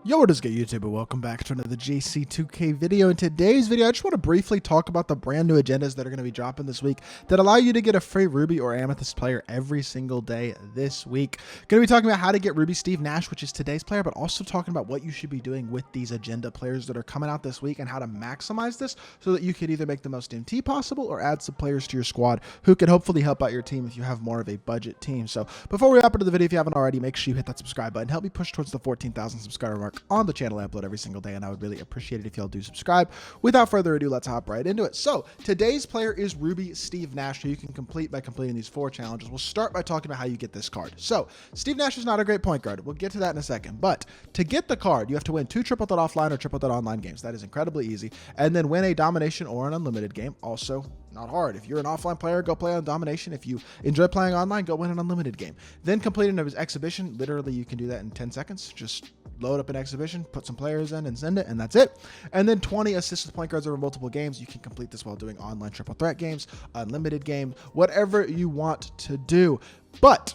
Yo, what is good, YouTube, and welcome back to another JC2K video. In today's video, I just want to briefly talk about the brand new agendas that are going to be dropping this week that allow you to get a free Ruby or Amethyst player every single day this week. Going to be talking about how to get Ruby Steve Nash, which is today's player, but also talking about what you should be doing with these agenda players that are coming out this week and how to maximize this so that you could either make the most MT possible or add some players to your squad who can hopefully help out your team if you have more of a budget team. So before we hop into the video, if you haven't already, make sure you hit that subscribe button. Help me push towards the 14,000 subscriber mark on the channel. I upload every single day, and I would really appreciate it if y'all do subscribe. Without further ado, let's hop right into it. So today's player is Ruby Steve Nash, who you can complete by completing these 4 challenges. We'll start by talking about how you get this card. So Steve Nash is not a great point guard. We'll get to that in a second, but to get the card, you have to win 2 triple threat offline or triple threat online games. That is incredibly easy. And then win a domination or an unlimited game. Also not hard. If you're an offline player, go play on domination. If you enjoy playing online, go win an unlimited game. Then complete an exhibition. Literally, you can do that in 10 seconds. Just load up an exhibition, put some players in and send it, and that's it. And then 20 assists with point guards over multiple games. You can complete this while doing online triple threat games, unlimited games, whatever you want to do. But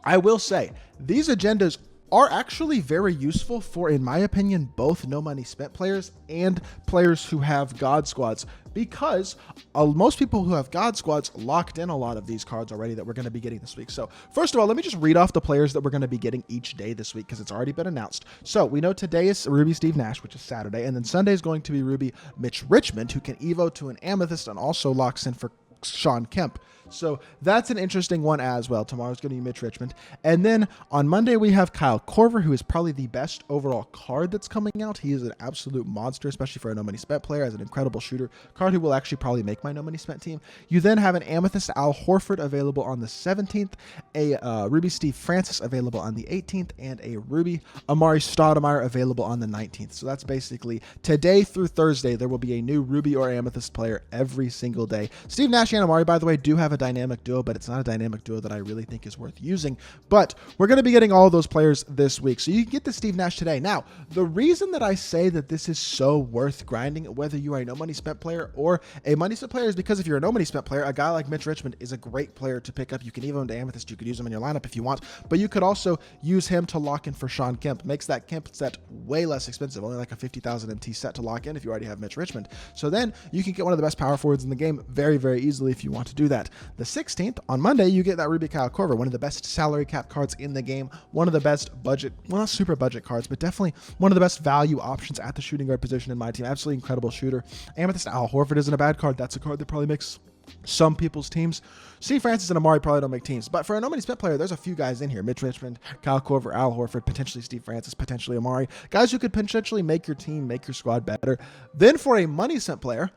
I will say, these agendas are actually very useful for, in my opinion, both no money spent players and players who have God squads, because most people who have God squads locked in a lot of these cards already that we're going to be getting this week. So first of all, let me just read off the players that we're going to be getting each day this week, because it's already been announced. So we know today is Ruby Steve Nash, which is Saturday, and then Sunday is going to be Ruby Mitch Richmond, who can evo to an Amethyst and also locks in for Sean Kemp. So that's an interesting one as well. Tomorrow's going to be Mitch Richmond. And then on Monday, we have Kyle Korver, who is probably the best overall card that's coming out. He is an absolute monster, especially for a no money spent player, as an incredible shooter. Card who will actually probably make my no money spent team. You then have an Amethyst Al Horford available on the 17th, a Ruby Steve Francis available on the 18th, and a Ruby Amari Stoudemire available on the 19th. So that's basically today through Thursday, there will be a new Ruby or Amethyst player every single day. Steve Nash and Amari, by the way, do have a dynamic duo, but it's not a dynamic duo that I really think is worth using. But we're going to be getting all of those players this week, so you can get the Steve Nash today. Now, the reason that I say that this is so worth grinding, whether you are a no money spent player or a money spent player, is because if you're a no money spent player, a guy like Mitch Richmond is a great player to pick up. You can even to Amethyst, you could use him in your lineup if you want, but you could also use him to lock in for Sean Kemp. Makes that Kemp set way less expensive, only like a 50,000 MT set to lock in if you already have Mitch Richmond. So then you can get one of the best power forwards in the game very, very easily if you want to do that. The 16th, on Monday, you get that Ruby Kyle Korver, one of the best salary cap cards in the game, one of the best budget, well, not super budget cards, but definitely one of the best value options at the shooting guard position in my team. Absolutely incredible shooter. Amethyst Al Horford isn't a bad card. That's a card that probably makes some people's teams. Steve Francis and Amari probably don't make teams, but for a no money spent player, there's a few guys in here: Mitch Richmond, Kyle Korver, Al Horford, potentially Steve Francis, potentially Amari, guys who could potentially make your team, make your squad better. Then for a money spent player,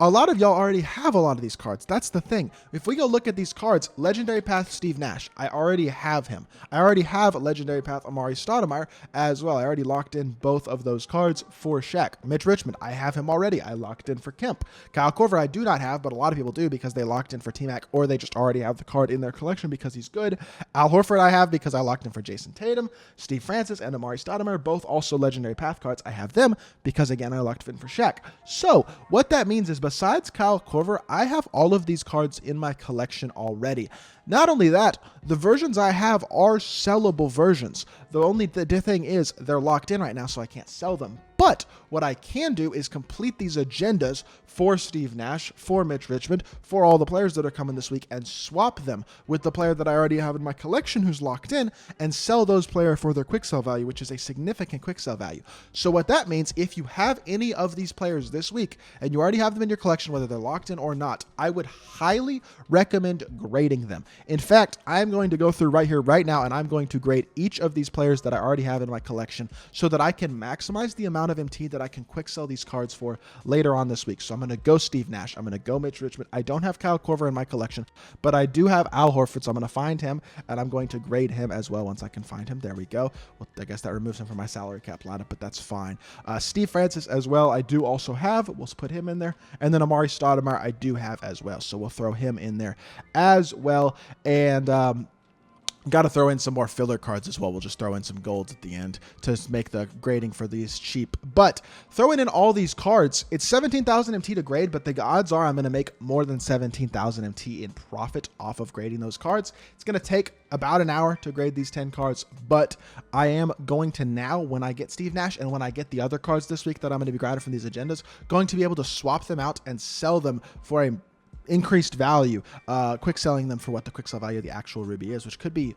a lot of y'all already have a lot of these cards. That's the thing. If we go look at these cards, Legendary Path Steve Nash, I already have him. I already have Legendary Path Amari Stoudemire as well. I already locked in both of those cards for Shaq. Mitch Richmond, I have him already. I locked in for Kemp. Kyle Korver, I do not have, but a lot of people do because they locked in for T-Mac, or they just already have the card in their collection because he's good. Al Horford I have because I locked in for Jason Tatum. Steve Francis and Amari Stoudemire, both also Legendary Path cards. I have them because, again, I locked in for Shaq. So what that means is, besides Kyle Korver, I have all of these cards in my collection already. Not only that, the versions I have are sellable versions. The thing is, they're locked in right now, so I can't sell them. But what I can do is complete these agendas for Steve Nash, for Mitch Richmond, for all the players that are coming this week, and swap them with the player that I already have in my collection who's locked in, and sell those players for their quick sell value, which is a significant quick sell value. So what that means, if you have any of these players this week, and you already have them in your collection, whether they're locked in or not, I would highly recommend grading them. In fact, I'm going to go through right here, right now, and I'm going to grade each of these players that I already have in my collection so that I can maximize the amount of MT that I can quick sell these cards for later on this week. So I'm going to go Steve Nash. I'm going to go Mitch Richmond. I don't have Kyle Korver in my collection, but I do have Al Horford, so I'm going to find him, and I'm going to grade him as well once I can find him. There we go. Well, I guess that removes him from my salary cap lineup, but that's fine. Steve Francis as well, I do also have. We'll put him in there. And then Amari Stoudemire, I do have as well, so we'll throw him in there as well. And Got to throw in some more filler cards as well. We'll just throw in some golds at the end to make the grading for these cheap. But throwing in all these cards, it's 17,000 MT to grade, but the odds are I'm going to make more than 17,000 MT in profit off of grading those cards. It's going to take about an hour to grade these 10 cards, but I am going to now, when I get Steve Nash and when I get the other cards this week that I'm going to be graded from these agendas, going to be able to swap them out and sell them for a increased value, quick selling them for what the quick sell value of the actual ruby is, which could be,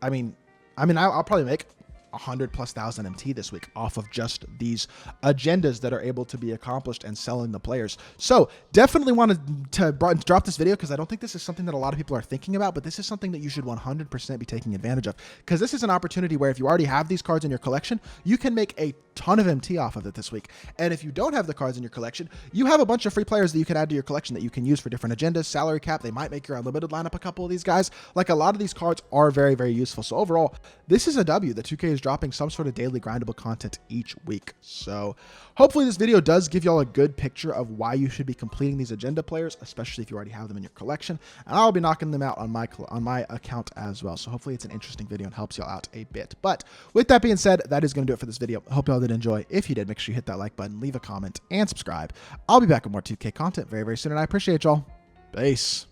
I'll probably make 100,000+ MT this week off of just these agendas that are able to be accomplished and selling the players. So definitely wanted to drop this video because I don't think this is something that a lot of people are thinking about, but this is something that you should 100% be taking advantage of, because this is an opportunity where if you already have these cards in your collection, you can make a ton of MT off of it this week. And if you don't have the cards in your collection, you have a bunch of free players that you can add to your collection that you can use for different agendas, salary cap. They might make your unlimited lineup a couple of these guys. Like, a lot of these cards are very, very useful. So overall, this is a W. The 2K is dropping some sort of daily grindable content each week. So hopefully this video does give y'all a good picture of why you should be completing these agenda players, especially if you already have them in your collection. And I'll be knocking them out on my account as well. So hopefully it's an interesting video and helps y'all out a bit. But with that being said, that is going to do it for this video. I hope y'all did enjoy. If you did, make sure you hit that like button, leave a comment, and subscribe. I'll be back with more 2K content very, very soon, and I appreciate y'all. Peace.